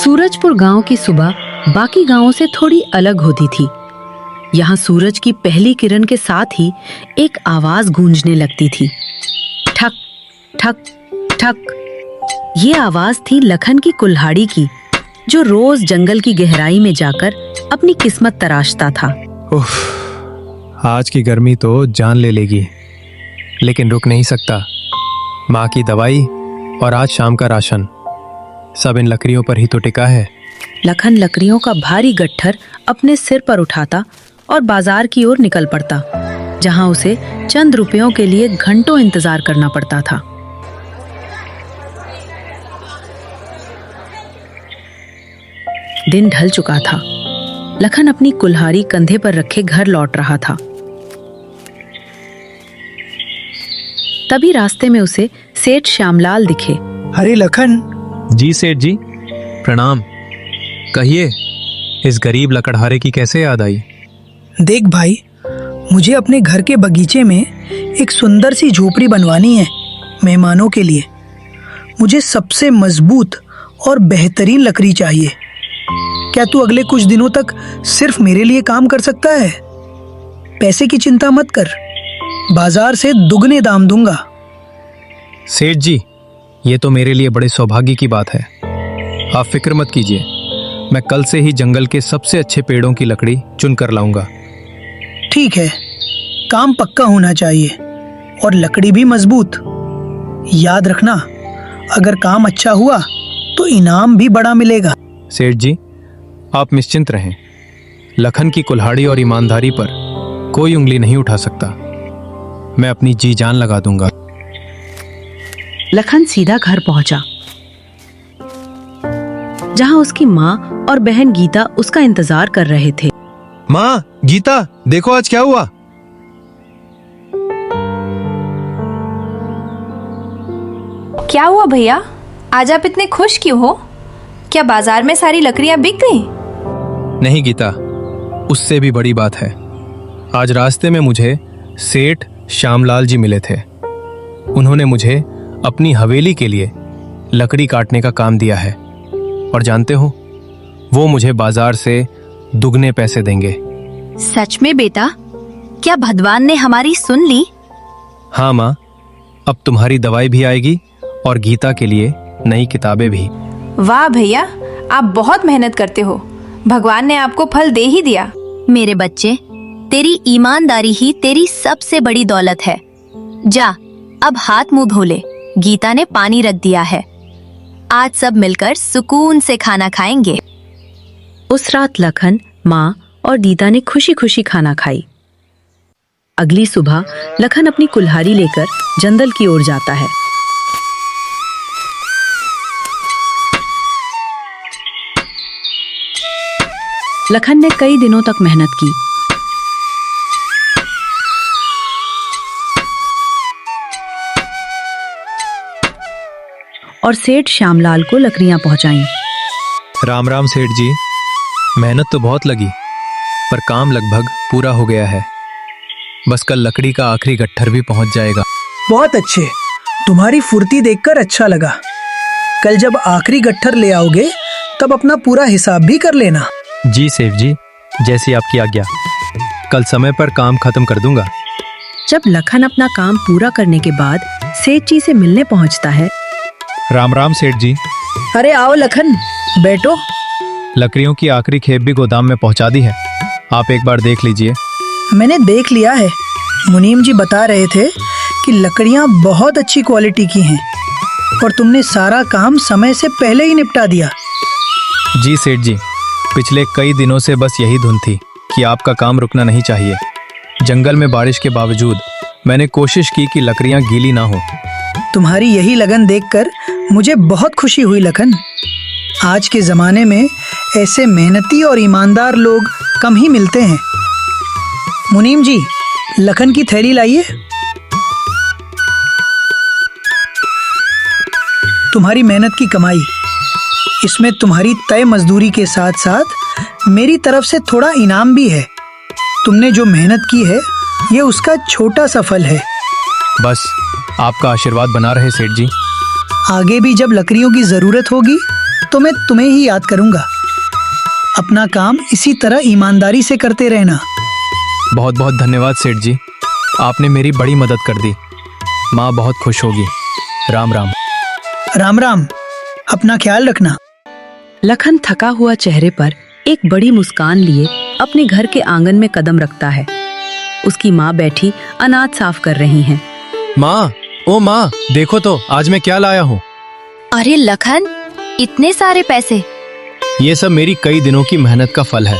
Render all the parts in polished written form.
सूरजपुर गांव की सुबह बाकी गांवों से थोड़ी अलग होती थी। यहाँ सूरज की पहली किरण के साथ ही एक आवाज गूंजने लगती थी, ठक ठक ठक। ये आवाज थी लखन की कुल्हाड़ी की, जो रोज जंगल की गहराई में जाकर अपनी किस्मत तराशता था। उफ, आज की गर्मी तो जान ले लेगी, लेकिन रुक नहीं सकता। माँ की दवाई और आज शाम का राशन, सब इन लकड़ियों पर ही तो टिका है। लखन लकड़ियों का भारी गट्ठर अपने सिर पर उठाता और बाजार की ओर निकल पड़ता, जहां उसे चंद रुपयों के लिए घंटों इंतजार करना पड़ता था। दिन ढल चुका था। लखन अपनी कुल्हाड़ी कंधे पर रखे घर लौट रहा था। तभी रास्ते में उसे सेठ श्यामलाल दिखे। अरे लखन। जी सेठ जी, प्रणाम। कहिए, इस गरीब लकड़हारे की कैसे याद आई? देख भाई, मुझे अपने घर के बगीचे में एक सुंदर सी झोपड़ी बनवानी है मेहमानों के लिए। मुझे सबसे मजबूत और बेहतरीन लकड़ी चाहिए। क्या तू अगले कुछ दिनों तक सिर्फ मेरे लिए काम कर सकता है? पैसे की चिंता मत कर, बाजार से दुगने दाम दूंगा। सेठ जी, ये तो मेरे लिए बड़े सौभाग्य की बात है। आप फिक्र मत कीजिए, मैं कल से ही जंगल के सबसे अच्छे पेड़ों की लकड़ी चुन कर लाऊंगा। ठीक है, काम पक्का होना चाहिए और लकड़ी भी मजबूत। याद रखना, अगर काम अच्छा हुआ तो इनाम भी बड़ा मिलेगा। सेठ जी, आप निश्चिंत रहें। लखन की कुल्हाड़ी और ईमानदारी पर कोई उंगली नहीं उठा सकता। मैं अपनी जी जान लगा दूंगा। लखन सीधा घर पहुंचा, जहां उसकी माँ और बहन गीता उसका इंतजार कर रहे थे। माँ, गीता, देखो आज क्या हुआ। क्या हुआ भैया? आज आप इतने खुश क्यों हो? क्या बाजार में सारी लकड़ियां बिक गई? नहीं गीता, उससे भी बड़ी बात है। आज रास्ते में मुझे सेठ श्यामलाल जी मिले थे। उन्होंने मुझे अपनी हवेली के लिए लकड़ी काटने का काम दिया है, और जानते हो, वो मुझे बाजार से दुगने पैसे देंगे। सच में बेटा? क्या भगवान ने हमारी सुन ली? हाँ माँ, अब तुम्हारी दवाई भी आएगी और गीता के लिए नई किताबें भी। वाह भैया, आप बहुत मेहनत करते हो। भगवान ने आपको फल दे ही दिया। मेरे बच्चे, तेरी ईमानदारी ही तेरी सबसे बड़ी दौलत है। जा, अब हाथ मुंह धो ले। गीता ने पानी रख दिया है। आज सब मिलकर सुकून से खाना खाएंगे। उस रात लखन, माँ और गीता ने खुशी खुशी खाना खाई। अगली सुबह लखन अपनी कुल्हाड़ी लेकर जंगल की ओर जाता है। लखन ने कई दिनों तक मेहनत की। और सेठ श्यामलाल को लकड़ियां पहुंचाईं। राम राम सेठ जी, मेहनत तो बहुत लगी, पर काम लगभग पूरा हो गया है। बस कल लकड़ी का आखिरी गट्ठर भी पहुंच जाएगा। बहुत अच्छे, तुम्हारी फुर्ती देखकर अच्छा लगा। कल जब आखिरी गट्ठर ले आओगे तब अपना पूरा हिसाब भी कर लेना। जी सेठ जी, जैसी आपकी आज्ञा। कल समय पर काम खत्म कर दूंगा। जब लखन अपना काम पूरा करने के बाद सेठ जी से मिलने पहुंचता है। राम राम सेठ जी। अरे आओ लखन, बैठो। लकड़ियों की आखिरी खेप भी गोदाम में पहुंचा दी है, आप एक बार देख लीजिए। मैंने देख लिया है। मुनीम जी बता रहे थे कि लकड़ियां बहुत अच्छी क्वालिटी की हैं और तुमने सारा काम समय से पहले ही निपटा दिया। जी सेठ जी, पिछले कई दिनों से बस यही धुन थी कि आपका काम रुकना नहीं चाहिए। जंगल में बारिश के बावजूद मैंने कोशिश की कि लकड़ियां गीली ना हो। तुम्हारी यही लगन देखकर मुझे बहुत खुशी हुई लखन। आज के जमाने में ऐसे मेहनती और ईमानदार लोग कम ही मिलते हैं। मुनीम जी, लखन की थैली लाइए। तुम्हारी मेहनत की कमाई, इसमें तुम्हारी तय मजदूरी के साथ साथ मेरी तरफ से थोड़ा इनाम भी है। तुमने जो मेहनत की है, ये उसका छोटा सा फल है। बस आपका आशीर्वाद बना रहे सेठ जी। आगे भी जब लकड़ियों की जरूरत होगी तो मैं तुम्हें ही याद करूंगा। अपना काम इसी तरह ईमानदारी से करते रहना। बहुत बहुत धन्यवाद सेठ जी, आपने मेरी बड़ी मदद कर दी। माँ बहुत खुश होगी। राम राम। राम राम, अपना ख्याल रखना। लखन थका हुआ चेहरे पर एक बड़ी मुस्कान लिए अपने घर के आंगन में कदम रखता है। उसकी माँ बैठी अनाज साफ कर रही हैं। माँ, ओ माँ, देखो तो आज मैं क्या लाया हूँ। अरे लखन, इतने सारे पैसे! ये सब मेरी कई दिनों की मेहनत का फल है।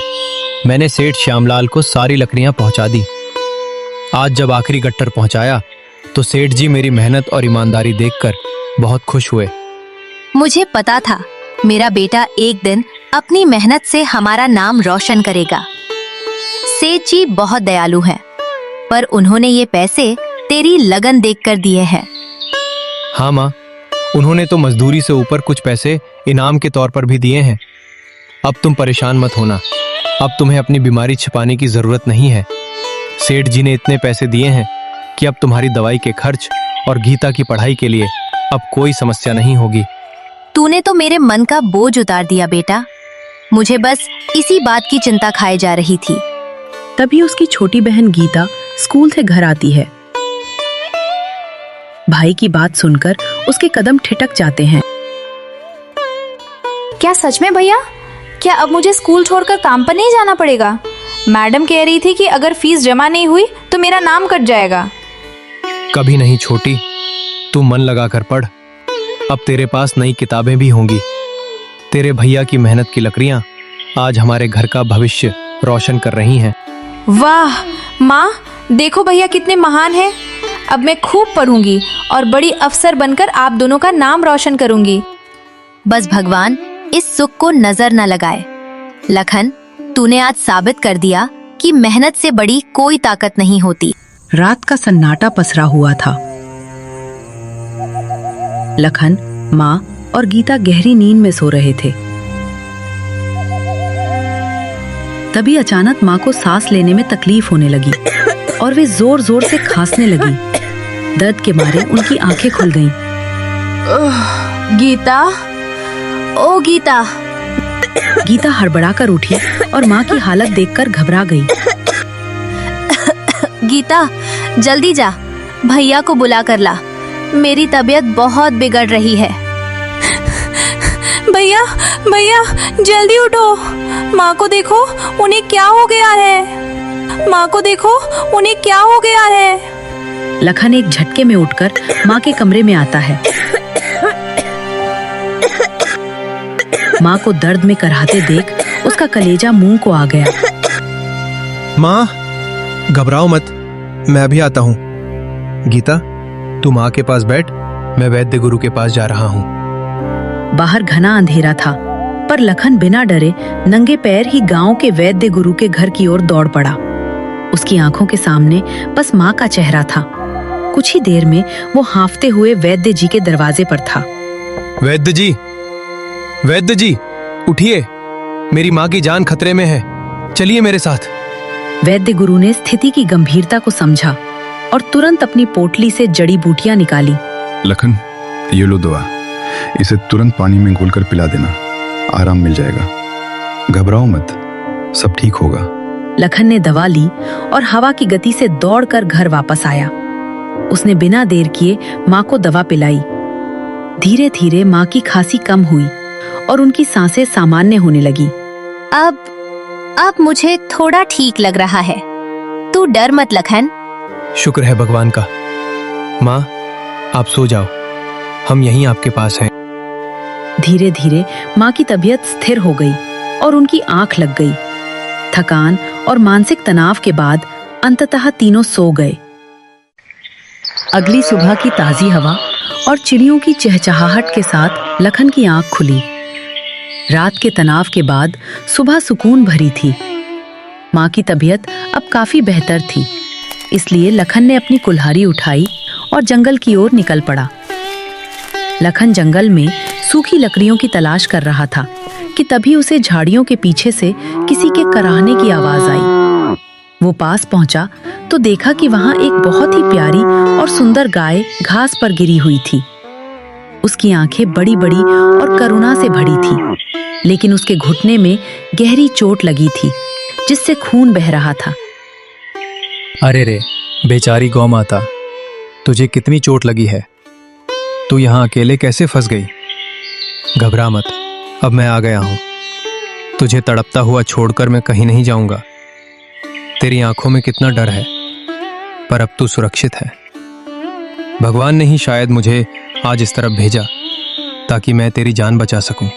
मैंने सेठ श्यामलाल को सारी लकड़ियां पहुंचा दी। आज जब आखिरी गट्टर पहुंचाया तो सेठ जी मेरी मेहनत और ईमानदारी देखकर बहुत खुश हुए। मुझे पता था मेरा बेटा एक दिन अपनी मेहनत से हमारा नाम रोशन करेगा। सेठ जी बहुत दयालु हैं, पर उन्होंने ये पैसे तेरी लगन देखकर दिए हैं। हाँ माँ, उन्होंने तो मजदूरी से ऊपर कुछ पैसे इनाम के तौर पर भी दिए हैं। अब तुम परेशान मत होना, अब तुम्हें अपनी बीमारी छिपाने की जरूरत नहीं है। सेठ जी ने इतने पैसे दिए हैं कि अब तुम्हारी दवाई के खर्च और गीता की पढ़ाई के लिए अब कोई समस्या नहीं होगी। तूने तो मेरे मन का बोझ उतार दिया बेटा। मुझे बस इसी बात की चिंता खाए जा रही थी। तभी उसकी छोटी बहन गीता स्कूल से घर आती है। भाई की बात सुनकर उसके कदम ठिठक जाते हैं। क्या सच में भैया? क्या अब मुझे स्कूल छोड़कर काम पर नहीं जाना पड़ेगा? मैडम कह रही थी कि अगर फीस जमा नहीं हुई तो मेरा नाम कट जाएगा। कभी नहीं छोटी, तू मन लगा कर पढ़। अब तेरे पास नई किताबें भी होंगी। तेरे भैया की मेहनत की लकड़ियां आज हमारे घर का भविष्य रोशन कर रही हैं। वाह माँ, देखो भैया कितने महान हैं। अब मैं खूब पढ़ूंगी और बड़ी अफसर बनकर आप दोनों का नाम रोशन करूंगी। बस भगवान इस सुख को नजर न लगाए। लखन, तूने आज साबित कर दिया कि मेहनत से बड़ी कोई ताकत नहीं होती। रात का सन्नाटा पसरा हुआ था। लखन, माँ और गीता गहरी नींद में सो रहे थे। तभी अचानक माँ को सांस लेने में तकलीफ होने लगी और वे जोर जोर से खांसने लगी। दर्द के मारे उनकी आंखें खुल गईं। गीता, ओ गीता! गीता हड़बड़ाकर उठी और माँ की हालत देखकर घबरा गई। गीता, जल्दी जा, भैया को बुला कर ला। मेरी तबीयत बहुत बिगड़ रही है। भैया भैया जल्दी उठो, माँ को देखो उन्हें क्या हो गया है। माँ को देखो उन्हें क्या हो गया है। लखन एक झटके में उठकर माँ के कमरे में आता है। माँ को दर्द में कराहते देख उसका कलेजा मुंह को आ गया। माँ, घबराओ मत, मैं अभी आता हूँ। गीता, तू माँ के पास बैठ, मैं वैद्य गुरु के पास जा रहा हूँ। बाहर घना अंधेरा था, पर लखन बिना डरे नंगे पैर ही गांव के वैद्य गुरु के घर की ओर दौड़ पड़ा। उसकी आंखों के सामने बस माँ का चेहरा था। कुछ ही देर में वो हांफते हुए वैद्य जी के दरवाजे पर था। वैद्य जी, वैद्य जी, उठिए, मेरी माँ की जान खतरे में है, चलिए मेरे साथ। वैद्य गुरु ने स्थिति की गंभीरता को समझा और तुरंत अपनी पोटली से जड़ी बूटियां निकाली। लखन, ये लो दवा, इसे तुरंत पानी में घोलकर पिला देना, आराम मिल जाएगा। घबराओ मत, सब ठीक होगा। लखन ने दवा ली और हवा की गति से दौड़कर घर वापस आया। उसने बिना देर किए माँ को दवा पिलाई। धीरे धीरे माँ की खांसी कम हुई और उनकी सांसें सामान्य होने लगी। अब मुझे थोड़ा ठीक लग रहा है। तू डर मत लखन। शुक्र है भगवान का। माँ, आप सो जाओ, हम यहीं आपके पास हैं। धीरे धीरे माँ की तबीयत स्थिर हो गई और उनकी आंख लग गई। थकान और मानसिक तनाव के बाद अंततः तीनों सो गए। अगली सुबह की ताजी हवा और चिड़ियों की चहचहाहट के साथ लखन की आंख खुली। रात के तनाव के बाद सुबह सुकून भरी थी। माँ की तबीयत अब काफी बेहतर थी, इसलिए लखन ने अपनी कुल्हाड़ी उठाई और जंगल की ओर निकल पड़ा। लखन जंगल में सूखी लकड़ियों की तलाश कर रहा था कि तभी उसे झाड़ियों के पीछे से किसी के कराहने की आवाज आई। वो पास पहुंचा तो देखा कि वहां एक बहुत ही प्यारी और सुंदर गाय घास पर गिरी हुई थी। उसकी आंखें बड़ी बड़ी और करुणा से भरी थी, लेकिन उसके घुटने में गहरी चोट लगी थी जिससे खून बह रहा था। अरे रे, बेचारी गौ माता, तुझे कितनी चोट लगी है? तू यहाँ अकेले कैसे फंस गई? घबरा मत, अब मैं आ गया हूँ। तुझे तड़पता हुआ छोड़कर मैं कहीं नहीं जाऊंगा। तेरी आंखों में कितना डर है, पर अब तू सुरक्षित है। भगवान ने ही शायद मुझे आज इस तरफ भेजा ताकि मैं तेरी जान बचा सकूं।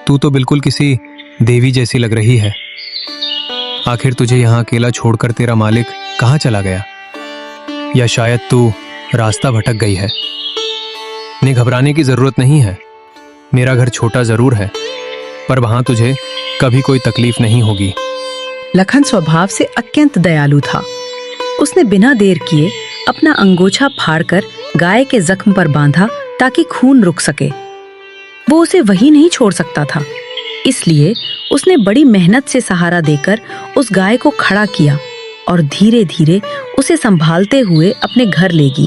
तू तो बिल्कुल किसी देवी जैसी लग रही है। आखिर तुझे यहाँ अकेला छोड़कर तेरा मालिक कहाँ चला गया? या शायद तू रास्ता भटक गई है। नहीं, घबराने की जरूरत नहीं है। मेरा घर छोटा जरूर है, पर वहां तुझे कभी कोई तकलीफ नहीं होगी। लखन स्वभाव से अत्यंत दयालु था। उसने बिना देर किए अपना अंगोछा फाड़कर गाय के जख्म पर बांधा ताकि खून रुक सके। वो उसे वहीं नहीं छोड़ सकता था, इसलिए उसने बड़ी मेहनत से सहारा देकर उस गाय को खड़ा किया और धीरे धीरे उसे संभालते हुए अपने घर ले गई।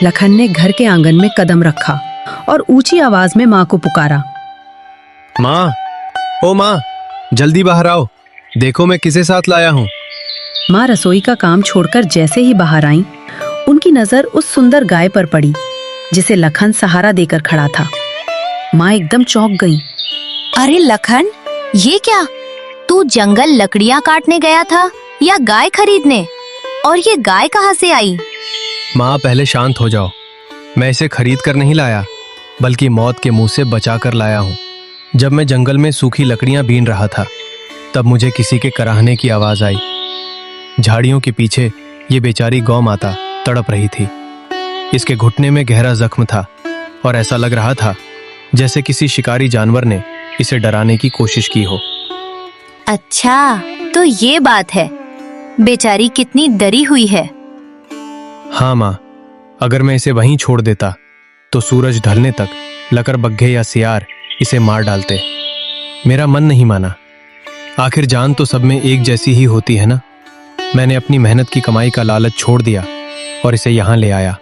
लखन ने घर के आंगन में कदम रखा और ऊंची आवाज में माँ को पुकारा। माँ, ओ माँ, जल्दी बाहर आओ, देखो मैं किसे साथ लाया हूँ। माँ रसोई का काम छोड़कर जैसे ही बाहर आईं, उनकी नजर उस सुंदर गाय पर पड़ी जिसे लखन सहारा देकर खड़ा था। माँ एकदम चौंक गईं। अरे लखन, ये क्या? तू जंगल लकड़ियां काटने गया था या गाय खरीदने? और ये गाय कहाँ से आई? माँ, पहले शांत हो जाओ। मैं इसे खरीद कर नहीं लाया, बल्कि मौत के मुंह से बचा कर लाया हूँ। जब मैं जंगल में सूखी लकड़ियां बीन रहा था, तब मुझे किसी के कराहने की आवाज आई। झाड़ियों के पीछे ये बेचारी गौ माता तड़प रही थी। इसके घुटने में गहरा जख्म था और ऐसा लग रहा था जैसे किसी शिकारी जानवर ने इसे डराने की कोशिश की हो। अच्छा, तो ये बात है। बेचारी कितनी डरी हुई है। हाँ माँ, अगर मैं इसे वहीं छोड़ देता तो सूरज ढलने तक लकड़बग्घे या सियार इसे मार डालते। मेरा मन नहीं माना। आखिर जान तो सब में एक जैसी ही होती है ना। मैंने अपनी मेहनत की कमाई का लालच छोड़ दिया और इसे यहाँ ले आया।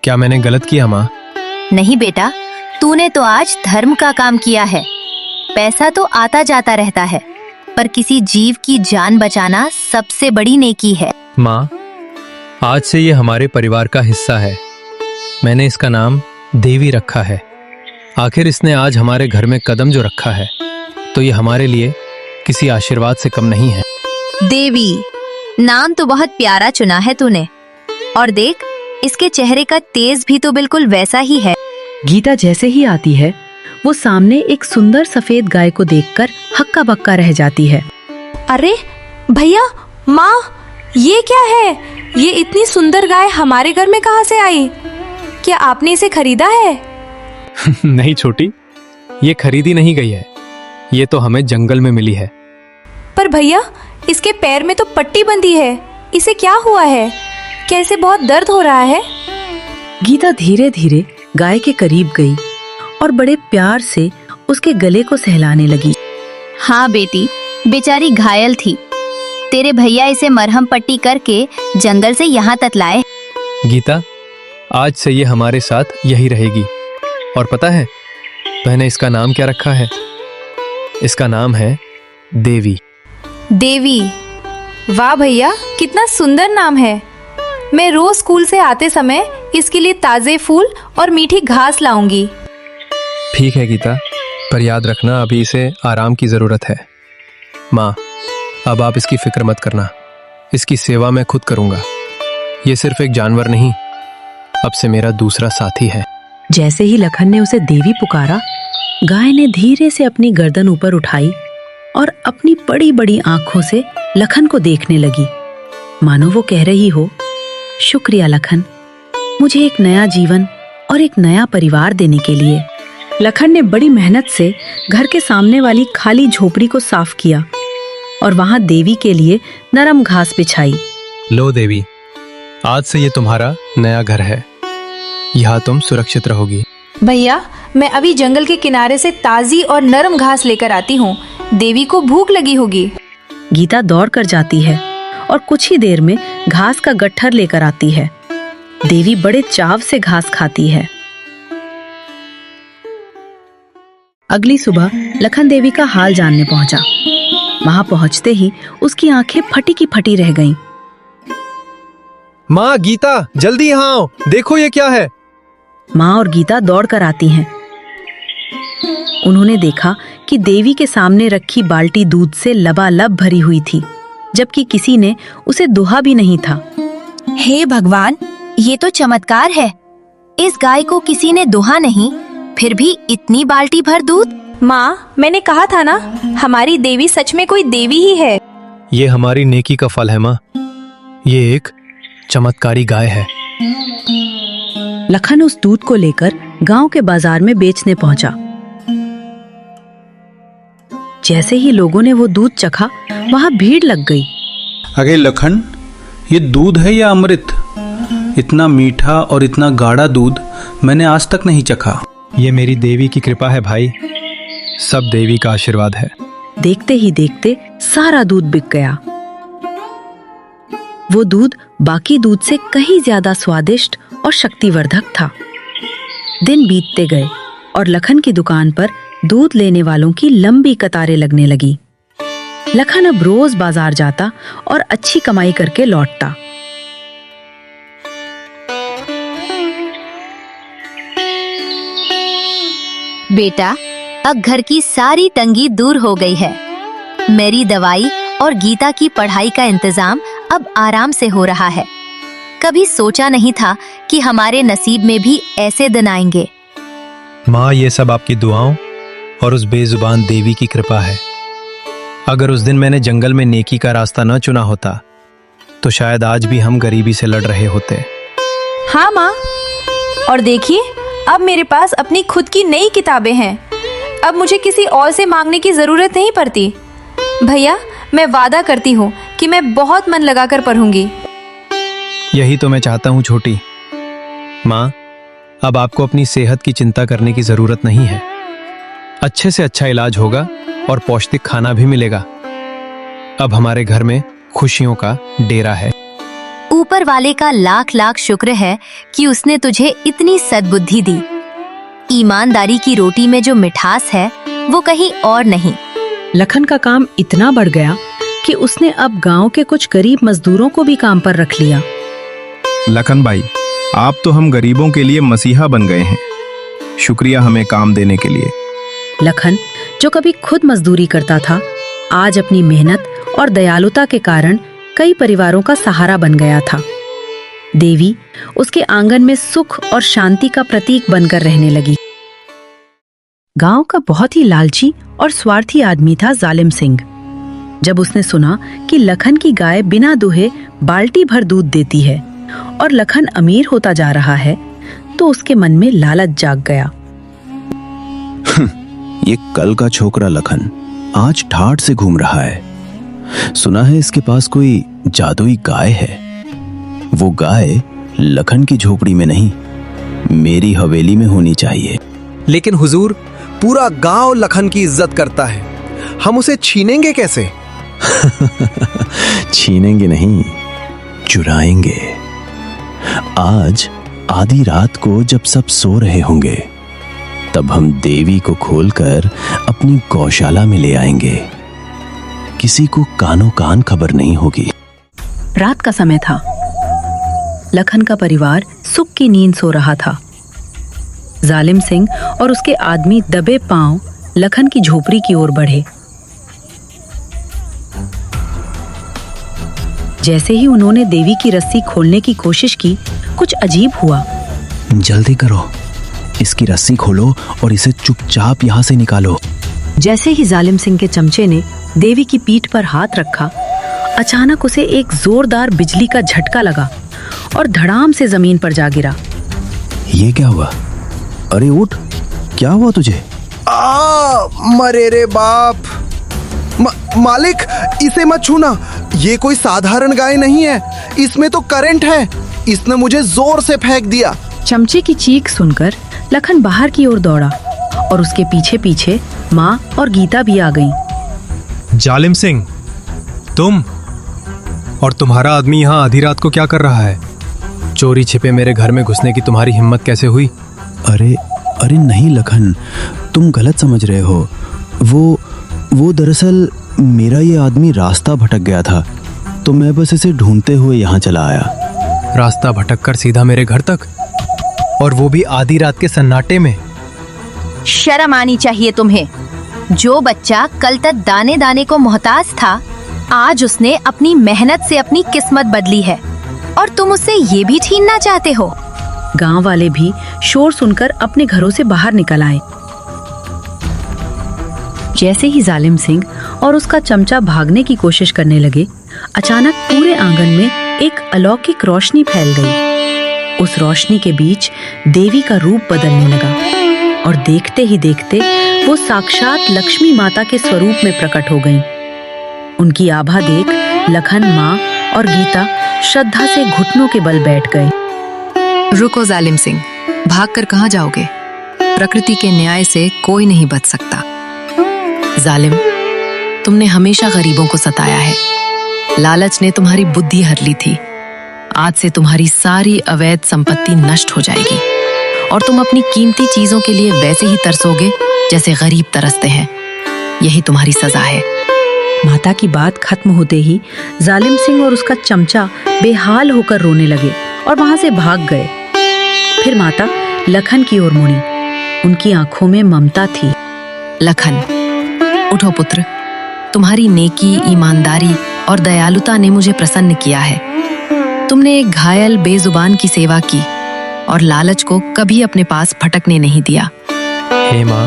क्या मैंने गलत किया माँ? नहीं बेटा, तूने तो आज धर्म का काम किया है। पैसा तो आता जाता रहता है, पर किसी जीव की जान बचाना सबसे बड़ी नेकी है। माँ, आज से ये हमारे परिवार का हिस्सा है। मैंने इसका नाम देवी रखा है। आखिर इसने आज हमारे घर में कदम जो रखा है, तो ये हमारे लिए किसी आशीर्वाद से कम नहीं है। देवी, नाम तो बहुत प्यारा चुना है तूने। और देख, इसके चेहरे का तेज भी तो बिल्कुल वैसा ही है। गीता जैसे ही आती है, वो सामने एक सुंदर सफेद गाय को देखकर हक्का बक्का रह जाती है। अरे भैया, माँ, ये क्या है? ये इतनी सुंदर गाय हमारे घर में कहाँ से आई? क्या आपने इसे खरीदा है? नहीं छोटी, ये खरीदी नहीं गई है। ये तो हमें जंगल में मिली है। पर भैया, इसके पैर में तो पट्टी बंधी है। इसे क्या हुआ है? क्या इसे बहुत दर्द हो रहा है? गीता धीरे धीरे गाय के करीब गई और बड़े प्यार से उसके गले को सहलाने लगी। हाँ बेटी, बेचारी घायल थी। तेरे भैया इसे मरहम पट्टी करके जंगल से यहाँ तक लाए। गीता, आज से ये हमारे साथ यही रहेगी। और पता है मैंने इसका नाम क्या रखा है? इसका नाम है देवी। देवी, वाह भैया, कितना सुंदर नाम है। मैं रोज स्कूल से आते समय इसके लिए ताजे फूल और मीठी घास लाऊंगी। ठीक है गीता, पर याद रखना अभी इसे आराम की जरूरत है। माँ, अब आप इसकी फिक्र मत करना। इसकी सेवा मैं खुद करूंगा। ये सिर्फ एक जानवर नहीं, अब से मेरा दूसरा साथी है। जैसे ही लखन ने उसे देवी पुकारा, गाय ने धीरे से अपनी गर्दन ऊपर उठाई और अपनी बड़ी बड़ी आंखों से लखन को देखने लगी, मानो वो कह रही हो, शुक्रिया लखन, मुझे एक नया जीवन और एक नया परिवार देने के लिए। लखन ने बड़ी मेहनत से घर के सामने वाली खाली झोपड़ी को साफ किया और वहां देवी के लिए नरम घास बिछाई। लो देवी, आज से ये तुम्हारा नया घर है। यहाँ तुम सुरक्षित रहोगी। भैया, मैं अभी जंगल के किनारे से ताज़ी और नरम घास लेकर आती हूँ। देवी को भूख लगी होगी। गीता दौड़ कर जाती है और कुछ ही देर में घास का गट्ठर लेकर आती है। देवी बड़े चाव से घास खाती है। अगली सुबह लखन देवी का हाल जानने पहुंचा। वहां पहुंचते ही उसकी आंखें फटी की फटी रह गईं। माँ गीता, जल्दी यहाँ आओ, देखो ये क्या है। माँ और गीता दौड़ कर आती हैं। उन्होंने देखा कि देवी के सामने रखी बाल्टी दूध से लबालब भरी हुई थी, जबकि किसी ने उसे दुहा भी नहीं था। हे भगवान, ये तो चमत्कार है। इस गाय को किसी ने दुहा नहीं, फिर भी इतनी बाल्टी भर दूध। माँ, मैंने कहा था ना, हमारी देवी सच में कोई देवी ही है। ये हमारी नेकी का फल है माँ। ये एक चमत्कारी गाय है। लखन उस दूध को लेकर गांव के बाजार में बेचने पहुंचा। जैसे ही लोगों ने वो दूध चखा, वहां भीड़ लग गई। अरे लखन, ये दूध है या अमृत? इतना मीठा और इतना गाढ़ा दूध मैंने आज तक नहीं चखा। ये मेरी देवी की कृपा है भाई, सब देवी का आशीर्वाद है। देखते ही देखते सारा दूध बिक गया। वो दूध बाकी दूध से कहीं ज्यादा स्वादिष्ट और शक्तिवर्धक था। दिन बीतते गए और लखन की दुकान पर दूध लेने वालों की लंबी कतारें लगने लगी। लखन अब रोज बाजार जाता और अच्छी कमाई करके लौटता। बेटा, अब घर की सारी तंगी दूर हो गई है। मेरी दवाई और गीता की पढ़ाई का इंतजाम अब आराम से हो रहा है। कभी सोचा नहीं था कि हमारे नसीब में भी ऐसे दिन आएंगे। माँ, ये सब आपकी दुआओं और उस बेजुबान देवी की कृपा है। अगर उस दिन मैंने जंगल में नेकी का रास्ता न चुना होता तो शायद आज भी हम गरीबी से लड़ रहे होते। हाँ माँ, और देखिए, अब मेरे पास अपनी खुद की नई किताबें हैं। अब मुझे किसी और से मांगने की जरूरत नहीं पड़ती। भैया, मैं वादा करती हूँ कि मैं बहुत मन लगाकर पढ़ूंगी। यही तो मैं चाहता हूँ छोटी। माँ, अब आपको अपनी सेहत की चिंता करने की जरूरत नहीं है। अच्छे से अच्छा इलाज होगा और पौष्टिक खाना भी मिलेगा। अब हमारे घर में खुशियों का डेरा है। ऊपर वाले का लाख लाख शुक्र है कि उसने तुझे इतनी सद्बुद्धि दी। ईमानदारी की रोटी में जो मिठास है वो कहीं और नहीं। लखन का काम इतना बढ़ गया कि उसने अब गांव के कुछ गरीब मजदूरों को भी काम पर रख लिया। लखन भाई, आप तो हम गरीबों के लिए मसीहा बन गए हैं। शुक्रिया हमें काम देने के लिए। लखन, जो कभी खुद मजदूरी करता था, आज अपनी मेहनत और दयालुता के कारण कई परिवारों का सहारा बन गया था। देवी उसके आंगन में सुख और शांति का प्रतीक बनकर रहने लगी। गांव का बहुत ही लालची और स्वार्थी आदमी था जालिम सिंह। जब उसने सुना कि लखन की गाय बिना दुहे बाल्टी भर दूध देती है और लखन अमीर होता जा रहा है, तो उसके मन में लालच जाग गया। ये कल का छोकरा लखन आज ठाठ से घूम रहा है। सुना है इसके पास कोई जादुई गाय है। वो गाय लखन की झोपड़ी में नहीं, मेरी हवेली में होनी चाहिए। लेकिन हुजूर, पूरा गांव लखन की इज्जत करता है, हम उसे छीनेंगे कैसे? छीनेंगे नहीं, चुराएंगे। आज आधी रात को जब सब सो रहे होंगे, तब हम देवी को खोलकर अपनी गौशाला में ले आएंगे। किसी को कानो कान खबर नहीं होगी। रात का समय था। लखन का परिवार सुख की नींद सो रहा था। जालिम सिंह और उसके आदमी दबे पांव लखन की झोपड़ी की ओर बढ़े। जैसे ही उन्होंने देवी की रस्सी खोलने की कोशिश की, कुछ अजीब हुआ। जल्दी करो, इसकी रस्सी खोलो और इसे चुपचाप यहाँ से निकालो। जैसे ही जालिम सिंह के चमचे ने देवी की पीठ पर हाथ रखा, अचानक उसे एक जोरदार बिजली का झटका लगा और धड़ाम से जमीन पर जा गिरा। ये क्या हुआ? अरे उठ, क्या हुआ तुझे? मरे रे बाप! मालिक, इसे मत छूना। ये कोई साधारण गाय नहीं है, इसमें तो करंट है। इसने मुझे जोर से फेंक दिया। चमचे की चीख सुनकर लखन बाहर की ओर दौड़ा और उसके पीछे पीछे माँ और गीता भी आ गईं। जालिम सिंह, तुम और तुम्हारा आदमी यहाँ आधी रात को क्या कर रहा है? चोरी छिपे मेरे घर में घुसने की तुम्हारी हिम्मत कैसे हुई? अरे अरे नहीं लखन, तुम गलत समझ रहे हो। वो दरअसल मेरा ये आदमी रास्ता भटक गया था, तो मैं बस इसे ढूंढते हुए यहाँ चला आया। रास्ता भटककर सीधा मेरे घर तक, और वो भी आधी रात के सन्नाटे में? शर्म आनी चाहिए तुम्हें। जो बच्चा कल तक दाने दाने को मोहताज था, आज उसने अपनी मेहनत से अपनी किस्मत बदली है, और तुम उससे ये भी छीनना चाहते हो। गांव वाले भी शोर सुनकर अपने घरों से बाहर निकल आए। जैसे ही जालिम सिंह और उसका चमचा भागने की कोशिश करने लगे, अचानक पूरे आंगन में एक अलौकिक रोशनी फैल गई। उस रोशनी के बीच देवी का रूप बदलने लगा, और देखते ही देखते वो साक्षात लक्ष्मी माता के स्वरूप में प्रकट हो गईं। उनकी आभा देख लखन, माँ और गीता श्रद्धा से घुटनों के बल बैठ गए। रुको जालिम सिंह, भागकर कहाँ जाओगे? प्रकृति के न्याय से कोई नहीं बच सकता। जालिम, तुमने हमेशा गरीबों को सताया है। लालच ने तुम्हारी बुद्धि हर ली थी। आज से तुम्हारी सारी अवैध संपत्ति नष्ट हो जाएगी, और तुम अपनी कीमती चीजों के लिए वैसे ही तरसोगे जैसे गरीब तरसते हैं। यही तुम्हारी सजा है। माता की बात खत्म होते ही जालिम सिंह और उसका चमचा बेहाल होकर रोने लगे और वहां से भाग गए। फिर माता लखन की ओर मुड़ी। उनकी आंखों में ममता थी। लखन, उठो पुत्र। तुम्हारी नेकी, ईमानदारी और दयालुता ने मुझे प्रसन्न किया है। तुमने एक घायल बेजुबान की सेवा की और लालच को कभी अपने पास भटकने नहीं दिया। हे माँ,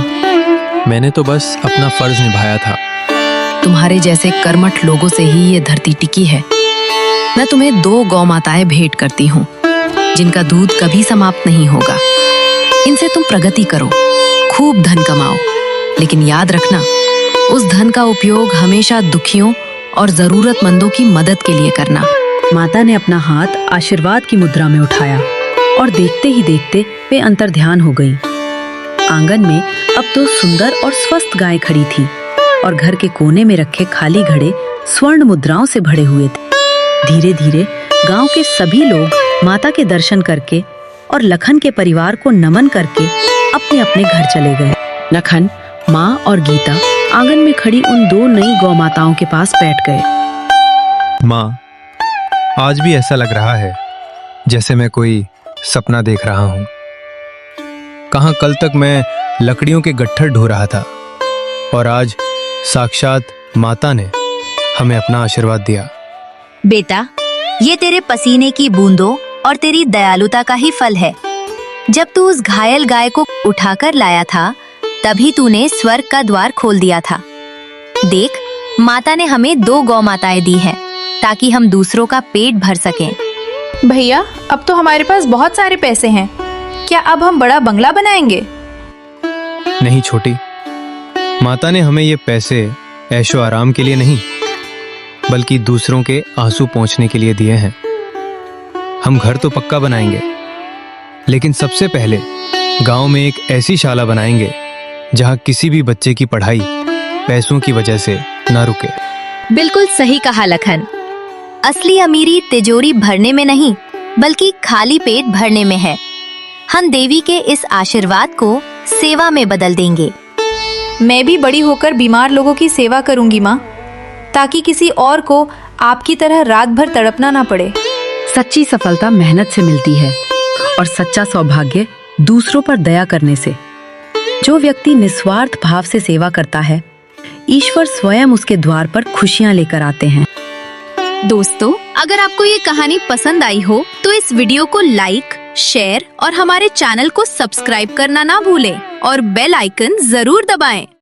मैंने तो बस अपना फर्ज निभाया था। तुम्हारे जैसे कर्मठ लोगों से ही ये धरती टिकी है। मैं तुम्हें 2 गौ माताएं भेंट करती हूँ, जिनका दूध कभी समाप्त नहीं होगा। इनसे तुम प्रगति करो, खूब धन कमाओ, लेकिन याद रखना, उस धन का उपयोग हमेशा दुखियों और जरूरतमंदों की मदद के लिए करना। माता ने अपना हाथ आशीर्वाद की मुद्रा में उठाया, और देखते ही देखते वे अंतर्ध्यान हो गई। आंगन में अब तो सुंदर और स्वस्थ गाय खड़ी थी, और घर के कोने में रखे खाली घड़े स्वर्ण मुद्राओं से भरे हुए थे। धीरे धीरे गांव के सभी लोग माता के दर्शन करके और लखन के परिवार को नमन करके अपने अपने घर चले गए। लखन, माँ और गीता आंगन में खड़ी उन 2 नई गौ माताओं के पास बैठ गए। माँ, आज भी ऐसा लग रहा है जैसे मैं कोई सपना देख रहा हूँ। कहाँ कल तक मैं लकड़ियों के गट्ठर ढो रहा था, और आज साक्षात माता ने हमें अपना आशीर्वाद दिया। बेटा, ये तेरे पसीने की बूंदों और तेरी दयालुता का ही फल है। जब तू उस घायल गाय को उठाकर लाया था, तभी तूने स्वर्ग का द्वार खोल दिया था। देख, माता ने हमें 2 गौ माताएं दी हैं, ताकि हम दूसरों का पेट भर सकें। भैया, अब तो हमारे पास बहुत सारे पैसे हैं। क्या अब हम बड़ा बंगला बनाएंगे? नहीं छोटी, माता ने हमें ये पैसे ऐशो आराम के लिए नहीं, बल्कि दूसरों के आंसू पोंछने के लिए दिए हैं। हम घर तो पक्का बनाएंगे, लेकिन सबसे पहले गांव में एक ऐसी शाला बनाएंगे जहां किसी भी बच्चे की पढ़ाई पैसों की वजह से ना रुके। बिल्कुल सही कहा लखन। असली अमीरी तिजोरी भरने में नहीं, बल्कि खाली पेट भरने में है। हम देवी के इस आशीर्वाद को सेवा में बदल देंगे। मैं भी बड़ी होकर बीमार लोगों की सेवा करूंगी माँ, ताकि किसी और को आपकी तरह रात भर तड़पना ना पड़े। सच्ची सफलता मेहनत से मिलती है, और सच्चा सौभाग्य दूसरों पर दया करने से। जो व्यक्ति निस्वार्थ भाव से सेवा करता है, ईश्वर स्वयं उसके द्वार पर खुशियां लेकर आते हैं। दोस्तों, अगर आपको ये कहानी पसंद आई हो तो इस वीडियो को लाइक, शेयर और हमारे चैनल को सब्सक्राइब करना ना भूलें और बेल आइकन जरूर दबाएं।